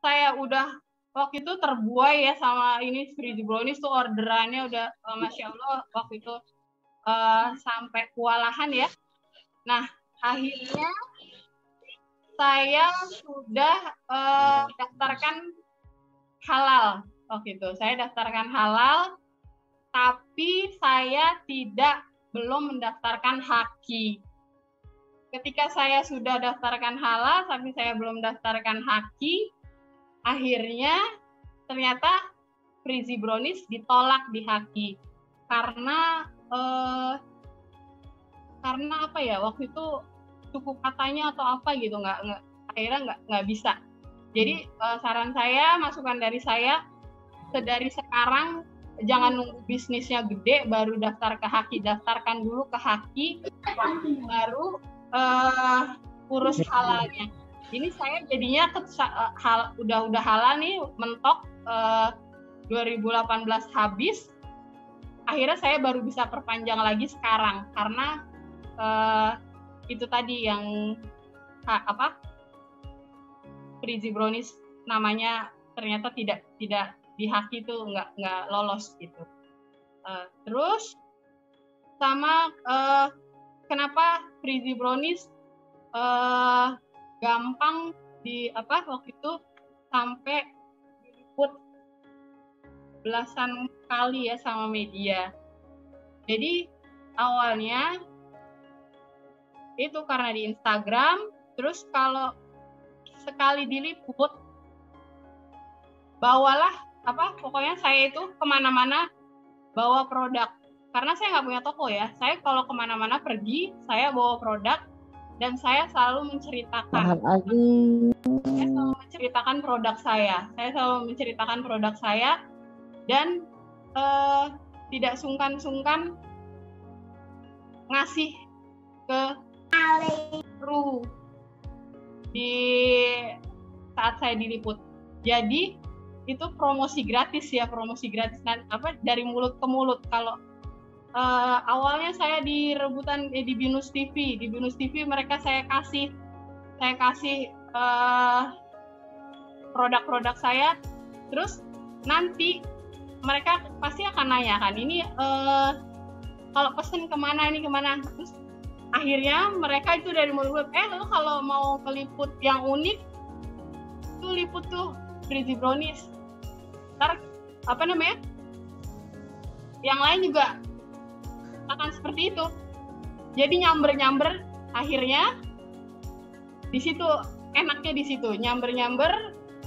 saya udah waktu itu terbuai ya sama ini Freezy Brownies tuh, orderannya udah Masya Allah waktu itu sampai kewalahan ya. Nah, akhirnya saya sudah daftarkan halal waktu itu. Saya daftarkan halal, tapi saya belum mendaftarkan haki. Ketika saya sudah daftarkan halal, tapi saya belum daftarkan haki, akhirnya ternyata Freezy Brownies ditolak di haki karena apa ya, waktu itu suku katanya atau apa gitu, akhirnya nggak bisa. Jadi saran saya, masukan dari saya, sedari sekarang jangan nunggu bisnisnya gede baru daftar ke haki, daftarkan dulu ke haki baru urus halalnya. Ini saya jadinya udah halal nih, mentok 2018 habis, akhirnya saya baru bisa perpanjang lagi sekarang karena itu tadi yang Freezy Brownies namanya ternyata tidak di haki itu nggak lolos gitu. Terus sama kenapa Freezy Brownies gampang waktu itu sampai diliput belasan kali ya sama media. Jadi awalnya itu karena di Instagram, terus kalau sekali diliput, bawalah pokoknya saya itu kemana-mana bawa produk. Karena saya nggak punya toko ya, saya kalau kemana-mana pergi, saya bawa produk dan saya selalu menceritakan. Saya selalu menceritakan produk saya, dan tidak sungkan-sungkan ngasih ke kru di saat saya diliput. Jadi itu promosi gratis dari mulut ke mulut. Kalau awalnya saya di rebutan di Binus TV, mereka saya kasih produk-produk saya, terus nanti mereka pasti akan nanya kan, ini kalau pesen kemana, terus akhirnya mereka itu dari mulut, lo kalau mau keliput yang unik tuh liput tuh Freezy Brownies, ntar yang lain juga akan seperti itu. Jadi nyamber, akhirnya di situ enaknya, di situ nyamber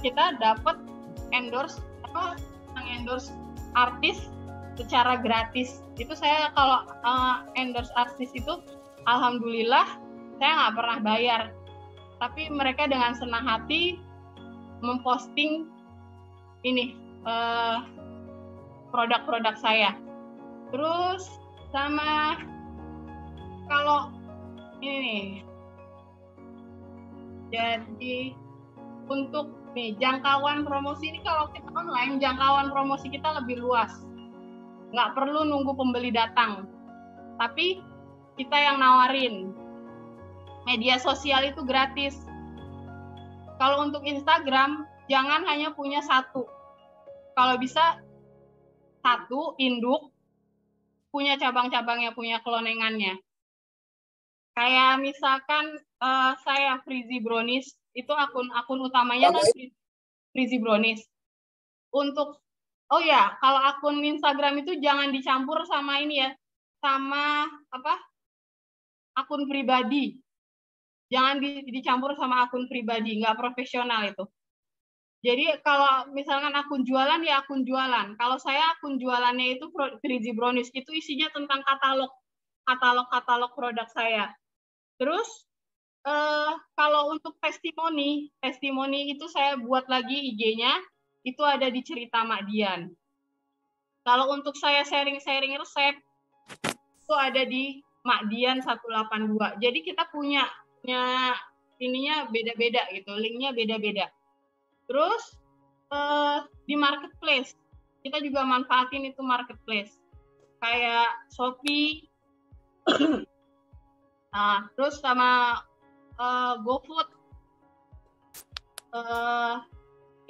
kita dapat endorse artis secara gratis. Itu saya kalau endorse artis itu alhamdulillah saya nggak pernah bayar, tapi mereka dengan senang hati memposting ini produk-produk saya. Terus sama kalau ini nih, jadi untuk jangkauan promosi ini, kalau kita online jangkauan promosi kita lebih luas, nggak perlu nunggu pembeli datang, tapi kita yang nawarin. Media sosial itu gratis. Kalau untuk Instagram jangan hanya punya satu, kalau bisa satu induk, punya cabang-cabangnya, punya kelonengannya. Kayak misalkan saya Freezy Brownies, itu akun utamanya kan Freezy Brownies. Kalau akun Instagram itu jangan dicampur sama ini ya, sama akun pribadi. Jangan dicampur sama akun pribadi, nggak profesional itu. Jadi kalau misalkan akun jualan ya akun jualan. Kalau saya akun jualannya itu Freezy Brownies, itu isinya tentang katalog produk saya. Terus kalau untuk testimoni itu saya buat lagi IG-nya, itu ada di Cerita Mak Dian. Kalau untuk saya sharing resep, itu ada di Mak Dian 182. Jadi kita punya ininya beda-beda gitu, linknya beda-beda. Terus di marketplace, kita juga manfaatin itu marketplace, kayak Shopee, terus sama GoFood,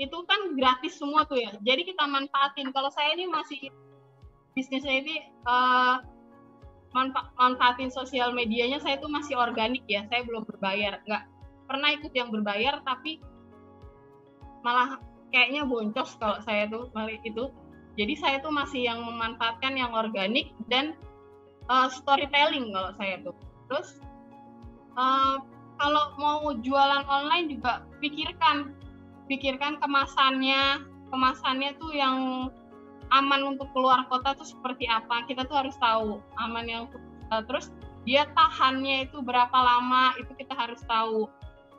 itu kan gratis semua tuh ya. Jadi kita manfaatin. Kalau saya ini masih bisnisnya ini manfaatin sosial medianya, saya tuh masih organik ya. Saya belum berbayar. Nggak pernah ikut yang berbayar, tapi malah kayaknya boncos kalau saya tuh itu. Jadi saya tuh masih yang memanfaatkan yang organik dan storytelling kalau saya tuh. Terus kalau mau jualan online juga pikirkan kemasannya tuh yang aman untuk keluar kota tuh seperti apa. Kita tuh harus tahu aman yang terus dia tahannya itu berapa lama, itu kita harus tahu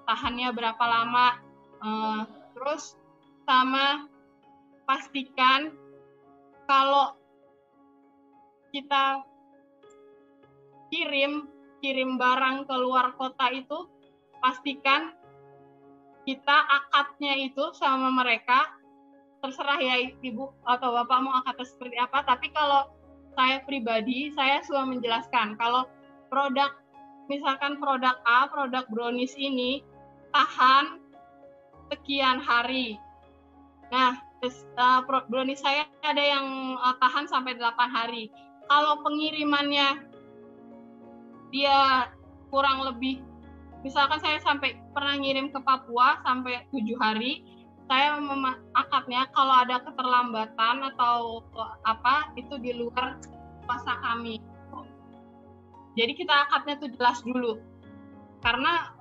tahannya berapa lama. Terus sama pastikan kalau kita kirim barang ke luar kota itu, pastikan kita akadnya itu sama mereka, terserah ya ibu atau bapak mau akadnya seperti apa. Tapi kalau saya pribadi, saya sudah menjelaskan kalau misalkan produk A, produk brownies ini tahan sekian hari. Nah, brownies saya ada yang tahan sampai 8 hari. Kalau pengirimannya dia kurang lebih, misalkan saya pernah ngirim ke Papua sampai 7 hari, saya akadnya kalau ada keterlambatan atau apa, itu di luar kuasa kami. Jadi kita akadnya tuh jelas dulu. Karena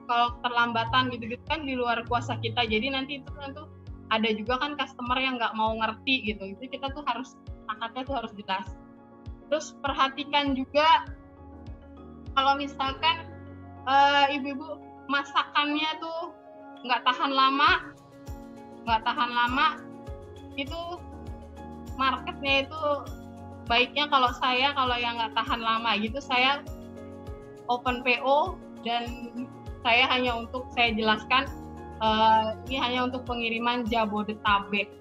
kalau keterlambatan gitu-gitu kan di luar kuasa kita, jadi nanti itu ada juga kan customer yang nggak mau ngerti gitu. Itu kita tuh akadnya tuh harus jelas. Terus perhatikan juga kalau misalkan ibu-ibu masakannya tuh nggak tahan lama, itu marketnya itu baiknya kalau yang nggak tahan lama gitu, saya open PO dan saya jelaskan ini hanya untuk pengiriman Jabodetabek,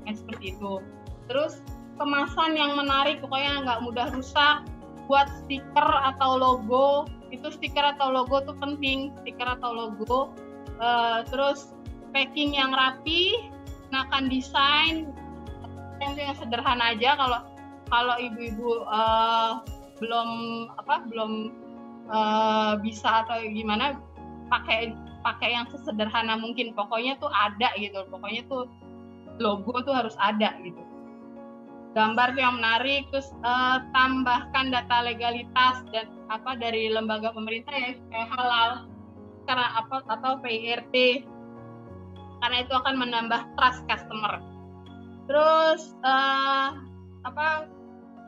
seperti itu. Terus kemasan yang menarik, pokoknya nggak mudah rusak. Buat stiker atau logo, itu stiker atau logo tuh penting, stiker atau logo. Terus packing yang rapi, gunakan desain yang sederhana aja. Kalau ibu-ibu belum bisa atau gimana, pakai yang sesederhana mungkin. Pokoknya tuh ada gitu. Pokoknya tuh logo tuh harus ada gitu. Gambar yang menarik, terus tambahkan data legalitas dan dari lembaga pemerintah ya, kayak halal karena atau PIRT, karena itu akan menambah trust customer. Terus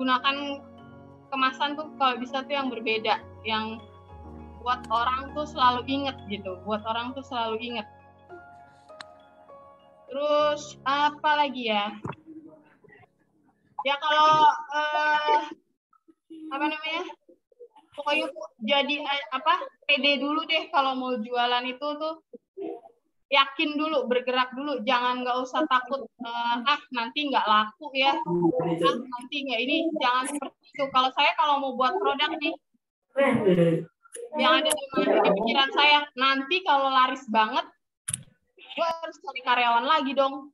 gunakan kemasan tuh kalau bisa tuh yang berbeda, yang buat orang tuh selalu inget gitu, Terus apa lagi ya? Ya kalau pokoknya jadi pede dulu deh kalau mau jualan itu tuh, yakin dulu, bergerak dulu, jangan nggak usah takut nanti nggak laku ya, nanti nggak ini, jangan seperti itu. Kalau mau buat produk nih, yang ada di pikiran saya, nanti kalau laris banget, gue harus cari karyawan lagi dong.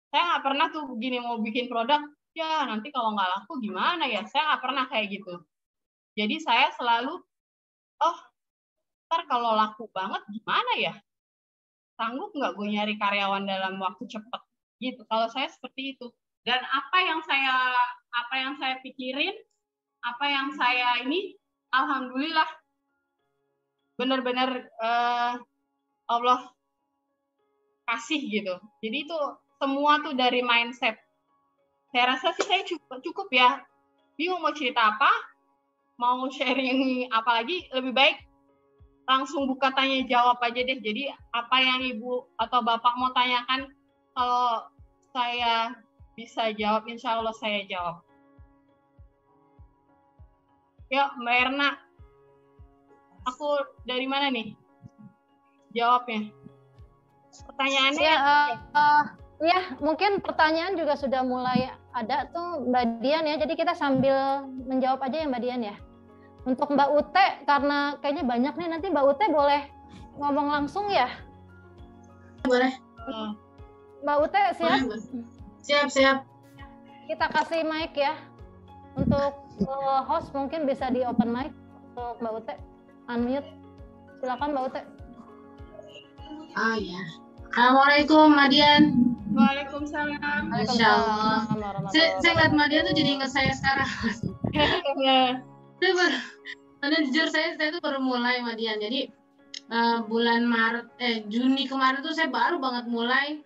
Saya nggak pernah tuh begini mau bikin produk, ya nanti kalau nggak laku gimana ya, saya nggak pernah kayak gitu. Jadi saya selalu, ntar kalau laku banget gimana ya, sanggup nggak gue nyari karyawan dalam waktu cepat gitu. Kalau saya seperti itu. Dan apa yang saya pikirin, apa yang saya ini, alhamdulillah benar-benar Allah kasih gitu. Jadi itu semua tuh dari mindset. Saya rasa sih saya cukup ya. Bingung mau cerita apa, mau sharing apa lagi, lebih baik langsung buka tanya jawab aja deh. Jadi apa yang ibu atau bapak mau tanyakan, kalau saya bisa jawab, insya Allah saya jawab. Yuk Mbak Erna, aku dari mana nih jawabnya? Pertanyaannya? Ya, mungkin pertanyaan juga sudah mulai ada tuh Mbak Dian ya. Jadi kita sambil menjawab aja ya Mbak Dian ya. Untuk Mbak Ute, karena kayaknya banyak nih, nanti Mbak Ute boleh ngomong langsung ya. boleh. Mbak Ute siap? Boleh. Siap. Kita kasih mic ya. Untuk host mungkin bisa di open mic untuk Mbak Ute. Unmute. Silakan Mbak Ute. Oh ya. Assalamualaikum Madian. Waalaikumsalam. Masya Allah. Saya lihat Madian tuh jadi ingat saya sekarang. Karena jujur saya tuh baru mulai Madian. Jadi bulan Juni kemarin tuh saya baru banget mulai.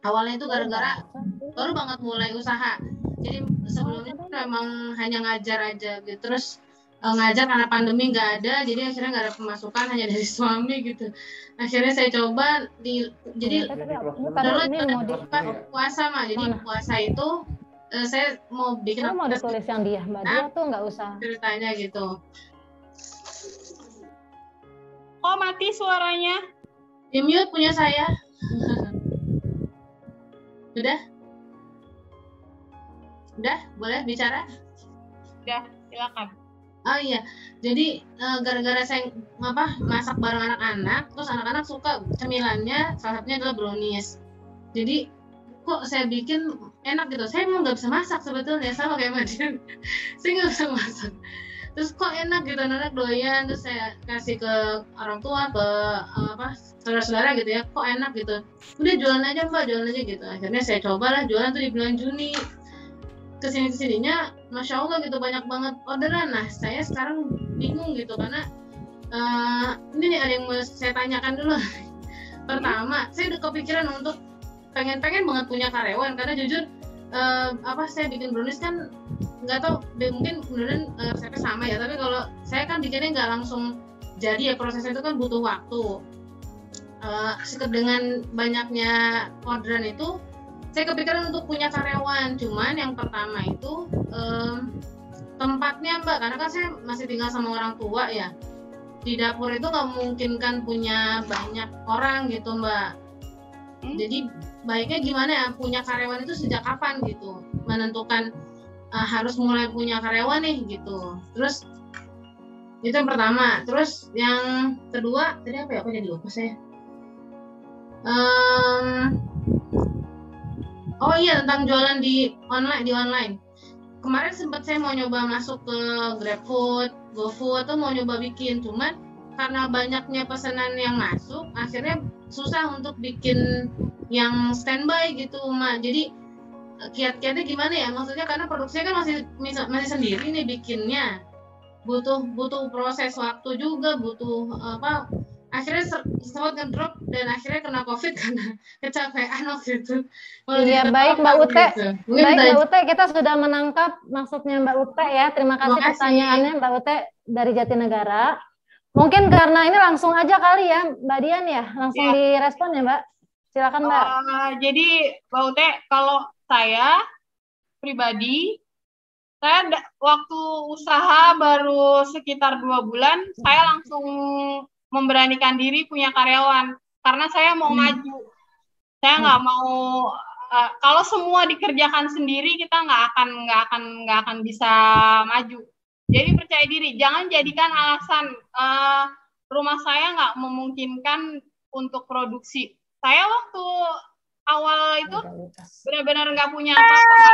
Awalnya itu gara-gara baru banget mulai usaha. Jadi sebelumnya memang hanya ngajar aja gitu. Terus ngajar karena pandemi nggak ada, jadi akhirnya nggak ada pemasukan, hanya dari suami gitu. Akhirnya saya coba jadi dulu pas puasa mah, jadi puasa itu saya mau bikin mau ditulis yang dia Mbak Dia tuh nggak usah ceritanya gitu. Oh mati suaranya? Di mute punya saya. Udah boleh bicara? Udah, silakan. Oh iya, jadi gara-gara saya masak bareng anak-anak, terus anak-anak suka cemilannya, salah satunya adalah brownies. Jadi kok saya bikin enak gitu. Saya emang nggak bisa masak sebetulnya, sama kayak Madian. Saya nggak bisa masak. Terus kok enak gitu, anak-anak doyan, terus saya kasih ke orang tua, ke saudara-saudara gitu ya, kok enak gitu. Udah jualan aja Mbak, jualan aja gitu. Akhirnya saya cobalah jualan tuh di bulan Juni. Kesininya Masya Allah gitu, banyak banget orderan. Nah saya sekarang bingung gitu karena ini nih ada yang mau saya tanyakan dulu. Pertama, saya udah kepikiran untuk pengen banget punya karyawan karena jujur saya bikin brownies kan nggak tahu mungkin beneran resepnya sama ya, tapi kalau saya kan bikinnya nggak langsung jadi ya, prosesnya itu kan butuh waktu. Dengan banyaknya orderan itu saya kepikiran untuk punya karyawan, cuman yang pertama itu tempatnya Mbak, karena kan saya masih tinggal sama orang tua ya. Di dapur itu nggak memungkinkan punya banyak orang gitu Mbak. Jadi baiknya gimana ya, punya karyawan itu sejak kapan gitu, menentukan harus mulai punya karyawan nih gitu. Terus itu yang pertama. Terus yang kedua tadi apa ya, aku jadi lupa saya. Oh iya, tentang jualan di online. Kemarin sempat saya mau nyoba masuk ke GrabFood, GoFood, atau mau nyoba bikin, cuman karena banyaknya pesanan yang masuk, akhirnya susah untuk bikin yang standby gitu, Mak. Jadi kiat-kiatnya gimana ya? Maksudnya karena produksinya kan masih sendiri nih bikinnya, butuh proses waktu juga, butuh akhirnya sempat ngedrop dan akhirnya kena COVID karena kecapean waktu itu. Iya, baik Mbak Ute. Gitu. Baik Mbak Ute, kita sudah menangkap maksudnya Mbak Ute ya. Terima kasih pertanyaannya Mbak Ute dari Jatinegara. Mungkin karena ini langsung aja kali ya Mbak Dian ya, langsung direspon ya Mbak. Silakan Mbak. Jadi Mbak Ute, kalau saya pribadi, saya waktu usaha baru sekitar 2 bulan, saya langsung memberanikan diri punya karyawan karena saya mau maju. Saya nggak mau kalau semua dikerjakan sendiri kita nggak akan bisa maju. Jadi percaya diri, jangan jadikan alasan rumah saya nggak memungkinkan untuk produksi. Saya waktu awal itu benar-benar nggak punya apa-apa.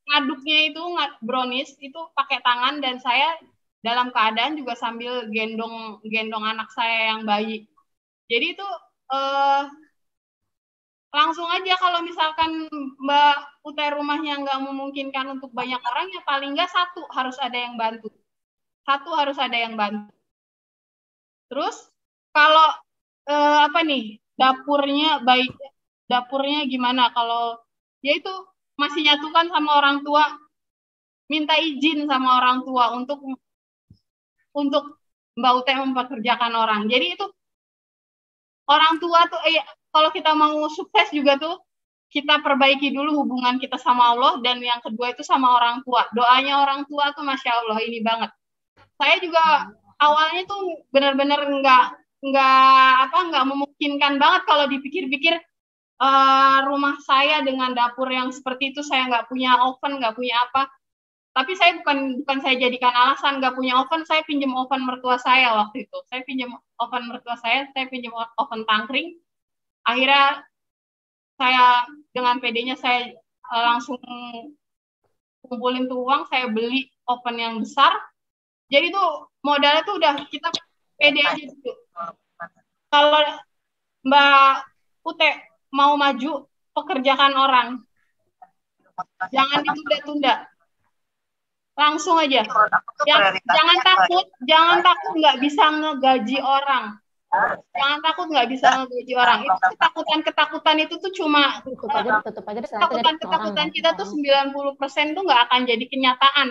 Ngaduknya itu brownies itu pakai tangan dan saya dalam keadaan juga sambil gendong anak saya yang bayi. Jadi itu langsung aja kalau misalkan Mbak Ute rumahnya nggak memungkinkan untuk banyak orang, ya paling nggak satu harus ada yang bantu. Terus kalau dapurnya gimana? Kalau ya itu masih nyatukan sama orang tua, minta izin sama orang tua untuk Mbak Ute mempekerjakan orang. Jadi itu orang tua tuh kalau kita mau sukses juga tuh kita perbaiki dulu hubungan kita sama Allah, dan yang kedua itu sama orang tua. Doanya orang tua tuh Masya Allah ini banget. Saya juga awalnya tuh benar-benar nggak memungkinkan banget kalau dipikir-pikir rumah saya dengan dapur yang seperti itu, saya nggak punya oven, nggak punya apa. Tapi saya bukan saya jadikan alasan nggak punya oven, saya pinjam oven mertua saya waktu itu. Saya pinjam oven mertua saya pinjam oven tangkring. Akhirnya saya dengan PD-nya saya langsung kumpulin tuh uang, saya beli oven yang besar. Jadi tuh modalnya tuh udah kita pede aja gitu. Kalau Mbak Ute mau maju, pekerjakan orang. Jangan ditunda-tunda. Langsung aja. Jangan takut nggak bisa ngegaji orang. Jangan takut nggak bisa ngegaji orang. Itu ketakutan itu tuh cuma ketakutan kita tuh 90% tuh nggak akan jadi kenyataan.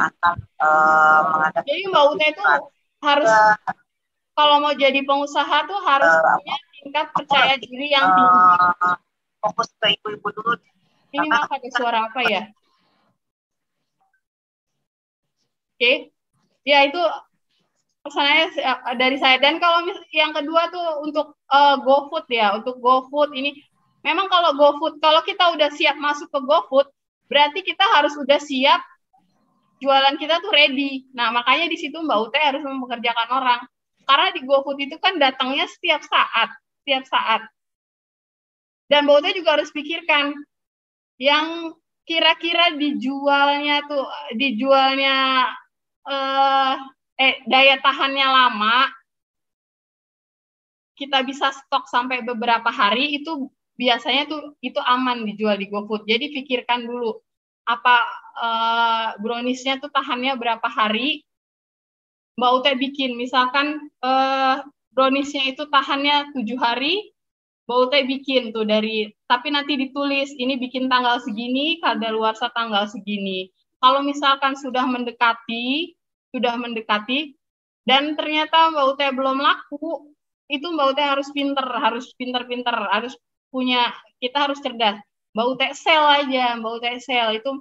Jadi Mbak Ute itu harus kalau mau jadi pengusaha tuh harus punya tingkat percaya diri yang tinggi. Fokus ke ibu-ibu dulu. Ini maaf ada suara apa ya? Oke. Ya itu pesannya dari saya. Dan kalau yang kedua tuh untuk GoFood ya, untuk GoFood ini memang kalau GoFood, kalau kita udah siap masuk ke GoFood, berarti kita harus udah siap jualan kita tuh ready. Nah, makanya di situ Mbak Ute harus mempekerjakan orang. Karena di GoFood itu kan datangnya setiap saat. Dan Mbak Ute juga harus pikirkan yang kira-kira dijualnya daya tahannya lama, kita bisa stok sampai beberapa hari, itu biasanya tuh itu aman dijual di GoFood. Jadi pikirkan dulu apa browniesnya tuh tahannya berapa hari. Mbak Ute bikin misalkan browniesnya itu tahannya 7 hari, Mbak Ute bikin tuh tapi nanti ditulis ini bikin tanggal segini, kadaluarsa tanggal segini. Kalau misalkan sudah mendekati dan ternyata Mbak Ute belum laku, itu Mbak Ute harus pinter, kita harus cerdas. Mbak Ute sell itu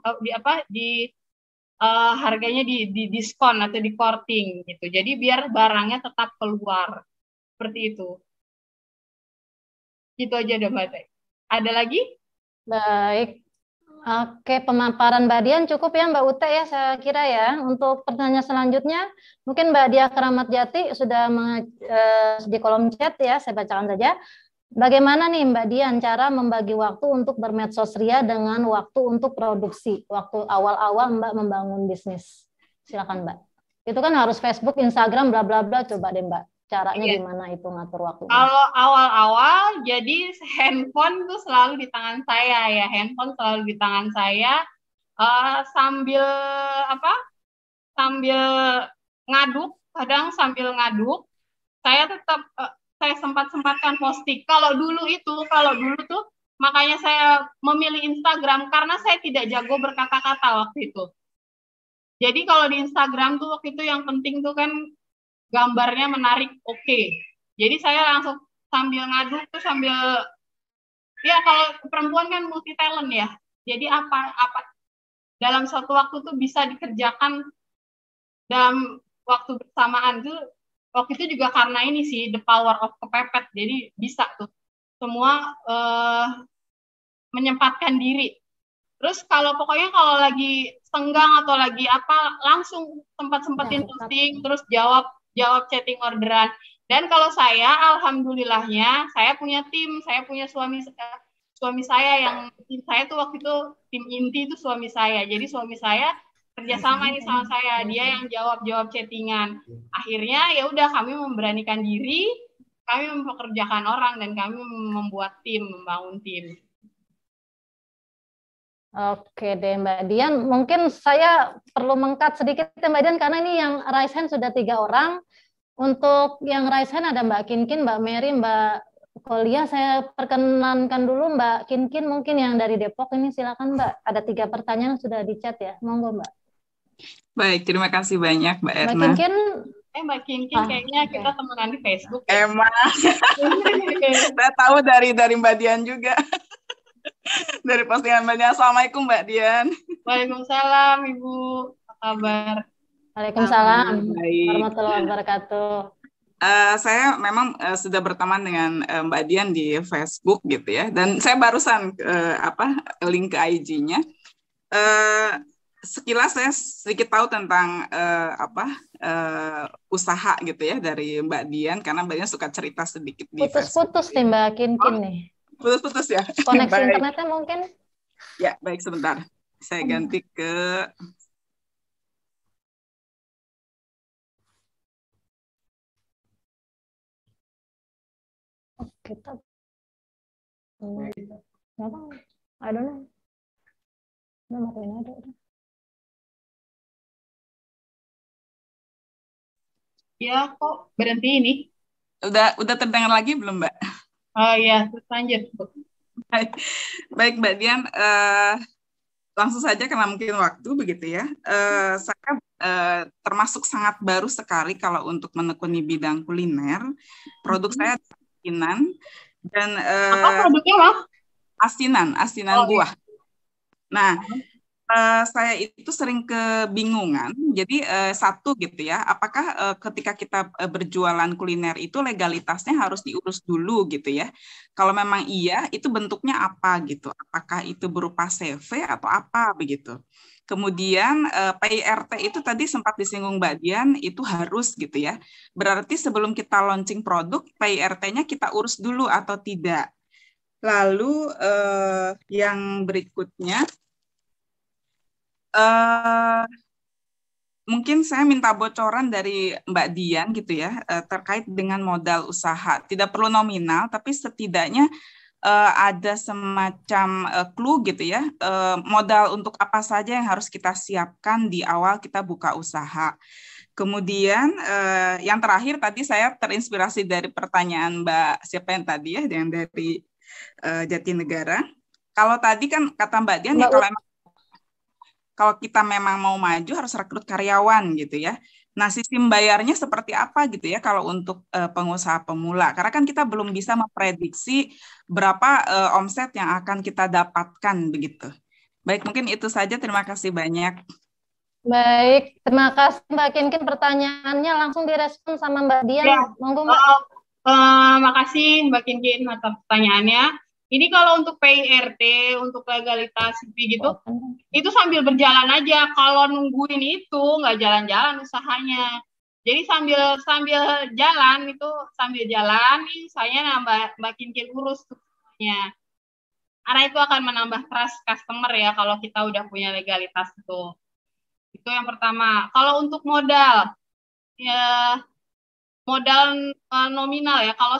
harganya di diskon atau di courting gitu. Jadi biar barangnya tetap keluar. Seperti itu. Gitu aja deh Mbak Ute. Ada lagi? Baik. Oke, pemaparan Mbak Dian cukup ya Mbak Ute ya saya kira ya. Untuk pertanyaan selanjutnya, mungkin Mbak Dia Keramat Jati sudah di kolom chat ya, saya bacakan saja. Bagaimana nih Mbak Dian cara membagi waktu untuk bermedsos ria dengan waktu untuk produksi, waktu awal-awal Mbak membangun bisnis? Silakan Mbak. Itu kan harus Facebook, Instagram, bla bla bla. Coba deh Mbak, caranya gimana itu ngatur waktu? Kalau awal-awal, jadi handphone tuh selalu di tangan saya ya, sambil ngaduk, kadang sambil ngaduk, saya tetap saya sempat-sempatkan posting. Kalau dulu tuh makanya saya memilih Instagram karena saya tidak jago berkata-kata waktu itu. Jadi kalau di Instagram tuh waktu itu yang penting tuh kan gambarnya menarik, oke. Jadi saya langsung sambil ngaduk tuh ya kalau perempuan kan multi talent ya. Jadi apa dalam suatu waktu tuh bisa dikerjakan dalam waktu bersamaan tuh. Waktu itu juga karena ini sih the power of kepepet. Jadi bisa tuh semua menyempatkan diri. Terus pokoknya kalau lagi senggang atau lagi apa langsung sempat-sempatin posting, terus jawab chatting orderan. Dan kalau saya alhamdulillahnya saya punya tim, saya punya suami saya yang tim saya tuh waktu itu tim inti itu suami saya. Jadi suami saya kerjasama ini sama saya, dia yang jawab chattingan. Akhirnya ya udah kami memberanikan diri, kami mempekerjakan orang dan kami membuat tim, membangun tim. Oke deh Mbak Dian, mungkin saya perlu meng-cut sedikit ya Mbak Dian karena ini yang raise hand sudah 3 orang. Untuk yang raise hand ada Mbak Kinkin, Mbak Mary, Mbak Kolia. Saya perkenankan dulu Mbak Kinkin mungkin yang dari Depok ini, silakan Mbak. Ada 3 pertanyaan sudah di chat ya, monggo Mbak. Baik, terima kasih banyak Mbak Erna. Mbak Kinkin kayaknya kita temenan di Facebook. Emang, saya tahu dari Mbak Dian juga. Dari postingan Mbak Dian. Assalamualaikum Mbak Dian. Waalaikumsalam Ibu, apa kabar? Waalaikumsalam warahmatullahi wabarakatuh. Saya memang sudah berteman dengan Mbak Dian di Facebook gitu ya, dan saya barusan link ke IG-nya. sekilas saya sedikit tahu tentang usaha gitu ya dari Mbak Dian, karena Mbak Dian suka cerita sedikit di Putus-putus nih Mbak Kinkin nih. Putus-putus ya. Koneksi internetnya mungkin. Ya, baik, sebentar. Saya ganti ke kita. Apa? I don't know. Udah matiin aja. Ya, kok berhenti ini? Udah terdengar lagi belum, Mbak? Oh iya, terus lanjut. Baik, Mbak Dian, langsung saja karena mungkin waktu begitu ya. Saya termasuk sangat baru sekali kalau untuk menekuni bidang kuliner. Produk saya asinan dan apa produknya, Bang? Asinan buah. Nah, saya itu sering kebingungan. Jadi satu gitu ya, apakah ketika kita berjualan kuliner itu legalitasnya harus diurus dulu gitu ya? Kalau memang iya, itu bentuknya apa gitu? Apakah itu berupa CV atau apa begitu? Kemudian PIRT itu tadi sempat disinggung Mbak Dian, itu harus gitu ya. Berarti sebelum kita launching produk, PIRT-nya kita urus dulu atau tidak? Lalu yang berikutnya, mungkin saya minta bocoran dari Mbak Dian gitu ya, terkait dengan modal usaha. Tidak perlu nominal, tapi setidaknya ada semacam clue gitu ya, modal untuk apa saja yang harus kita siapkan di awal kita buka usaha. Kemudian yang terakhir tadi saya terinspirasi dari pertanyaan Mbak siapa yang tadi ya, yang dari Jatinegara. Kalau tadi kan kata Mbak Dian ya, kalau kita memang mau maju harus rekrut karyawan gitu ya. Nah, sistem bayarnya seperti apa gitu ya kalau untuk pengusaha pemula? Karena kan kita belum bisa memprediksi berapa omset yang akan kita dapatkan begitu. Baik, mungkin itu saja. Terima kasih banyak. Baik, terima kasih Mbak Kinkin. Pertanyaannya langsung direspon sama Mbak Dian. Ya. Monggo Mbak. Makasih Mbak Kinkin atas pertanyaannya. Ini kalau untuk PIRT, untuk legalitas gitu, itu sambil berjalan aja. Kalau nungguin itu nggak jalan-jalan usahanya. Jadi sambil jalan itu, nih saya Mbak Kinkin urus semuanya. Karena itu akan menambah trust customer ya kalau kita udah punya legalitas itu. Itu yang pertama. Kalau untuk modal, ya modal nominal ya. Kalau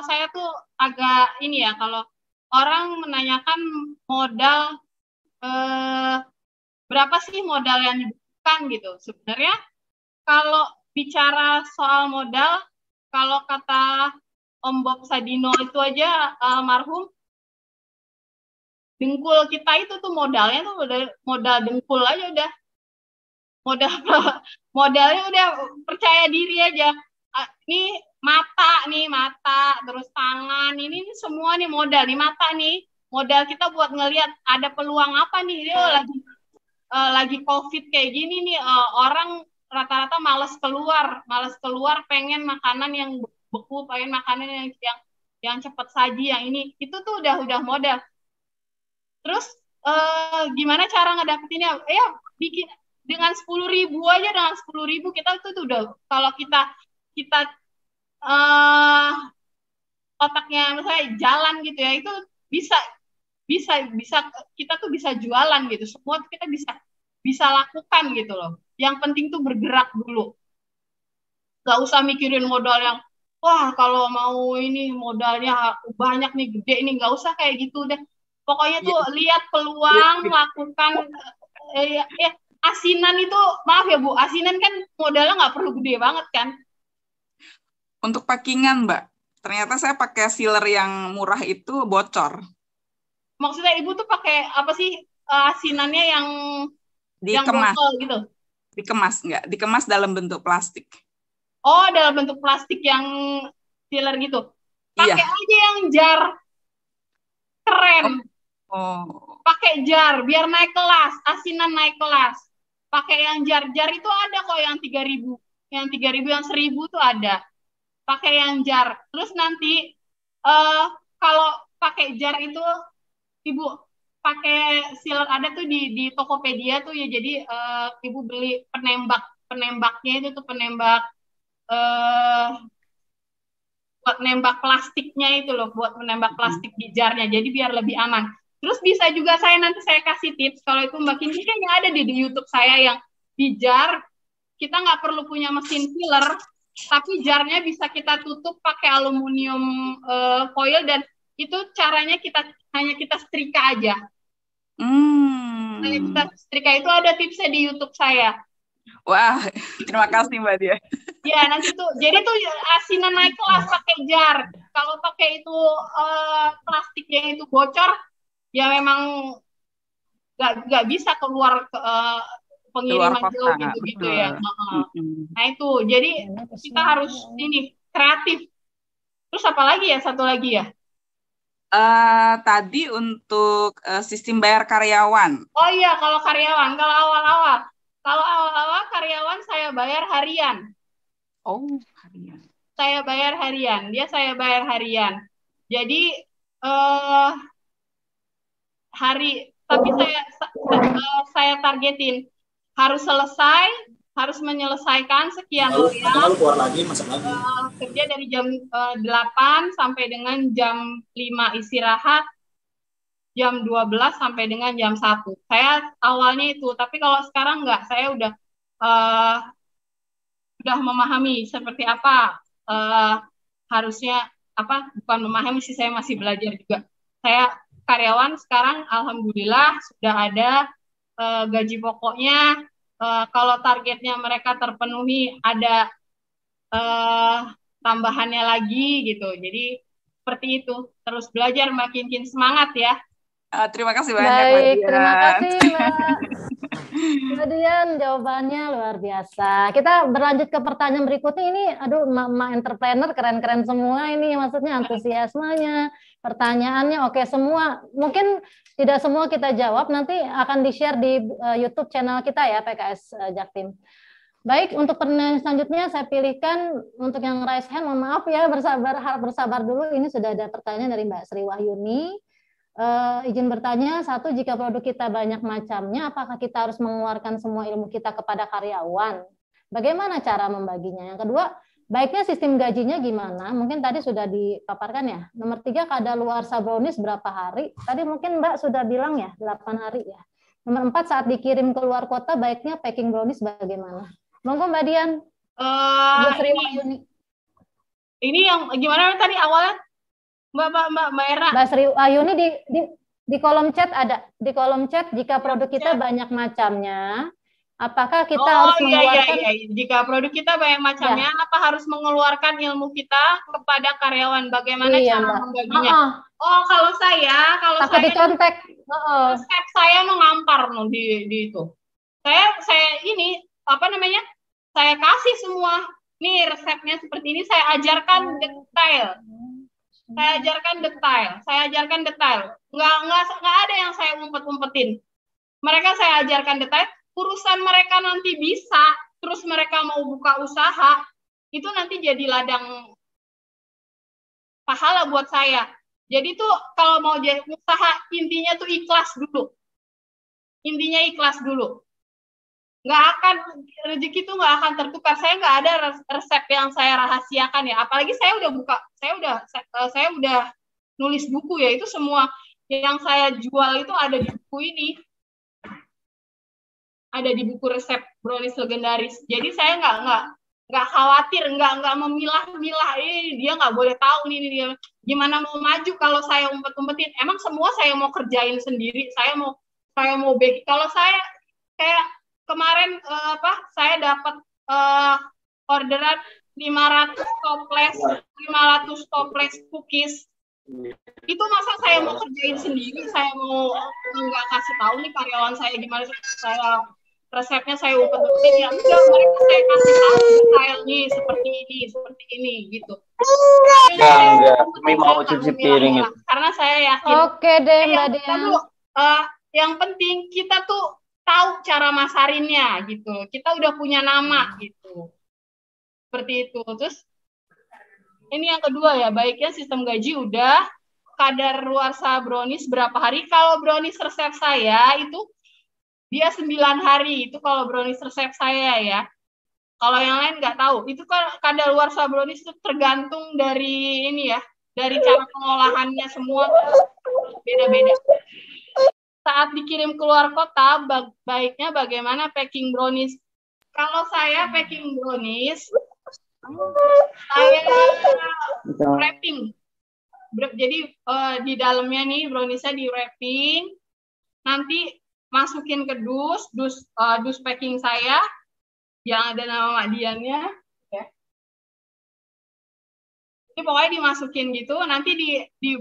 saya tuh agak ini ya, kalau orang menanyakan modal berapa sih modal yang dibutuhkan gitu. Sebenarnya kalau bicara soal modal, kalau kata Om Bob Sadino itu aja almarhum, dengkul kita itu tuh modalnya tuh modal dengkul aja udah. Modalnya udah percaya diri aja. Ini mata, terus tangan, ini semua nih modal. Nih mata nih, modal kita buat ngelihat ada peluang apa nih. Dia lagi COVID kayak gini nih, orang rata-rata malas keluar, pengen makanan yang beku, pengen makanan yang cepat saji, yang ini. Itu tuh udah modal. Terus gimana cara ngedapetinnya? Ya bikin dengan 10.000 aja, dengan 10.000 kita tuh udah, kalau kita otaknya misalnya jalan gitu ya, itu bisa kita tuh bisa jualan gitu, semua kita bisa lakukan gitu loh. Yang penting tuh bergerak dulu, gak usah mikirin modal yang wah kalau mau ini modalnya banyak nih, gede ini, gak usah kayak gitu deh. Pokoknya tuh lihat peluang, lakukan. Asinan itu, maaf ya Bu, asinan kan modalnya nggak perlu gede banget kan? Untuk packingan, Mbak, ternyata saya pakai sealer yang murah itu bocor. Maksudnya Ibu tuh pakai apa sih asinannya yang botol gitu? Dikemas dalam bentuk plastik. Oh, dalam bentuk plastik yang sealer gitu. Pakai aja yang jar. Keren. Pakai jar biar naik kelas, asinan naik kelas. Pakai yang jar itu ada kok yang 3.000, yang 1.000 tuh ada. Pakai yang jar. Terus nanti kalau pakai jar itu Ibu pakai sealer, ada tuh di Tokopedia tuh ya. Jadi ibu beli penembaknya itu tuh penembak buat nembak plastiknya itu loh, buat menembak plastik di jarnya. Jadi biar lebih aman. Terus bisa juga nanti saya kasih tips kalau itu Mbak Kinci, kayaknya ada di YouTube saya yang di jar. Kita nggak perlu punya mesin filler, tapi jarnya bisa kita tutup pakai aluminium foil, dan itu caranya hanya kita setrika aja. Hanya kita setrika, itu ada tipsnya di YouTube saya. Wah, terima kasih Mbak Dia. Ya, nanti tuh, jadi tuh asinan naik kelas pakai jar. Kalau pakai itu plastiknya itu bocor, ya memang nggak bisa keluar pengiriman jauh gitu ya. Nah itu, jadi kita harus ini kreatif. Terus apa lagi ya? Satu lagi ya? Tadi untuk sistem bayar karyawan. Oh iya, kalau karyawan, kalau awal-awal karyawan saya bayar harian. Oh, harian. Saya bayar harian, saya bayar harian. Jadi tapi saya targetin harus menyelesaikan sekian orang. Keluar lagi, masak lagi. Kerja dari jam 8 sampai dengan jam 5 istirahat, jam 12 sampai dengan jam 1. Saya awalnya itu, tapi kalau sekarang enggak, saya udah memahami seperti apa harusnya bukan memahami sih, saya masih belajar juga. Saya karyawan sekarang alhamdulillah sudah ada gaji pokoknya. Kalau targetnya mereka terpenuhi ada tambahannya lagi gitu. Jadi seperti itu, terus belajar, makin semangat ya. Terima kasih banyak. Baik, terima kasih Mbak Dian, jawabannya luar biasa. Kita berlanjut ke pertanyaan berikutnya. Ini, aduh, emak-emak entrepreneur keren-keren semua ini, maksudnya antusiasmenya, pertanyaannya oke semua. Mungkin tidak semua kita jawab, nanti akan di-share di YouTube channel kita ya, PKS Jaktim. Baik, untuk pertanyaan selanjutnya saya pilihkan untuk yang raise hand, mohon maaf ya, harap bersabar dulu. Ini sudah ada pertanyaan dari Mbak Sri Wahyuni. Izin bertanya, satu, jika produk kita banyak macamnya, apakah kita harus mengeluarkan semua ilmu kita kepada karyawan? Bagaimana cara membaginya? Yang kedua, baiknya sistem gajinya gimana? Mungkin tadi sudah dipaparkan ya. Nomor 3, kadaluarsa brownies berapa hari? Tadi mungkin Mbak sudah bilang ya, 8 hari ya. Nomor 4, saat dikirim keluar kota, baiknya packing brownies bagaimana? Monggo Mbak Dian. Ini yang gimana tadi awalnya? Mbak Era. Mbak Sri Ayuni di kolom chat ada. Di kolom chat, jika produk kita banyak macamnya, apakah kita harus mengeluarkan? Iya. Jika produk kita banyak macamnya, apa harus mengeluarkan ilmu kita kepada karyawan? Bagaimana cara membaginya? Kalau saya dicontek. Resep saya mengampar di itu. Saya ini Saya kasih semua. Nih resepnya seperti ini, saya ajarkan detail. Saya ajarkan detail. Nggak ada yang saya umpet-umpetin. Mereka saya ajarkan detail. Urusan mereka nanti bisa, terus mereka mau buka usaha, itu nanti jadi ladang pahala buat saya. Jadi tuh kalau mau jadi usaha, intinya tuh ikhlas dulu. Nggak akan, rezeki itu nggak akan tertukar. Saya nggak ada resep yang saya rahasiakan ya. Apalagi saya udah nulis buku ya. Itu semua yang saya jual itu ada di buku ini. Ada di buku resep brownies legendaris. Jadi saya nggak khawatir, nggak memilah-milah. Dia nggak boleh tahu nih dia. Gimana mau maju kalau saya umpet-umpetin? Emang semua saya mau kerjain sendiri. Saya mau baking. Kalau saya kayak kemarin saya dapat orderan 500 toples cookies. Itu masa saya mau kerjain sendiri, saya mau nggak kasih tahu nih karyawan saya gimana resepnya saya umpet-umpetin, ya enggak, mereka saya kasih tahu detail nih seperti ini gitu. Enggak, mau cuci piring itu. Karena saya yakin. Oke deh Mbak Dian. Yang penting kita tuh tahu cara masarinnya gitu. Kita udah punya nama gitu. Seperti itu. Terus ini yang kedua ya, baiknya sistem gaji udah. kadar luarsa brownies berapa hari? Kalau brownies resep saya itu dia 9 hari, itu kalau brownies resep saya ya. Kalau yang lain nggak tahu. Itu kan kadar luarsa brownies itu tergantung dari ini ya, dari cara pengolahannya semua beda-beda. Saat dikirim keluar kota, baiknya bagaimana packing brownies? Kalau saya packing brownies, saya wrapping. Jadi di dalamnya nih browniesnya di wrapping, nanti masukin ke dus packing saya yang ada nama Mak Diannya, ya. Jadi pokoknya dimasukin gitu, nanti di